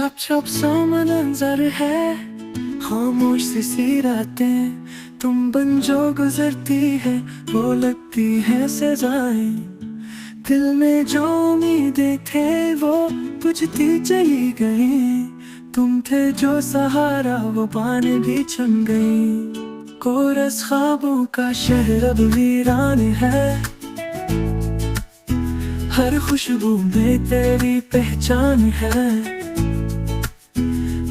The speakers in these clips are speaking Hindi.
छप छप सा मंजर है, खामोश सी रातें तुम बन जो गुजरती है, वो लगती है सजाएं। दिल में जो उम्मीदें थे वो बुझती चली गई, तुम थे जो सहारा वो पानी भी चुन गई। कोरस ख्वाबों का शहर अब वीरान है, हर खुशबू में तेरी पहचान है।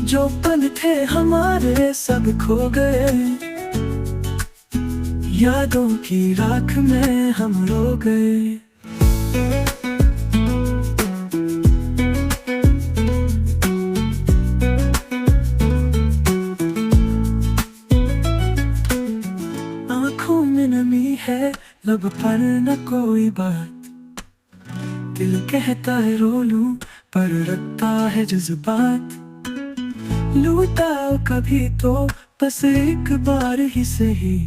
जो पल थे हमारे सब खो गए, यादों की राख में हम रो गए। आँखों में नमी है, लब पर न कोई बात, दिल कहता है रो लूं पर रखता है जज्बात। लूटाओ कभी तो बस एक बार ही सही,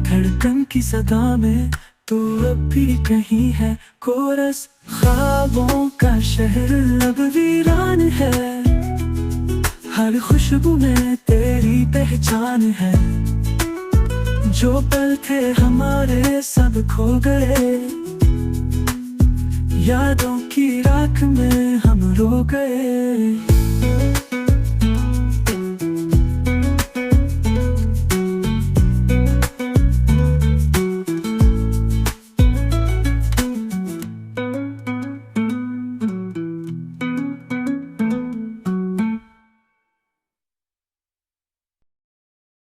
धड़कन की सदा में तो अब भी कहीं है। कोरस ख्वाबों का शहर अब वीरान है, हर खुशबू में तेरी पहचान है। जो पल थे हमारे सब खो गए, यादों की राख में हम रो गए।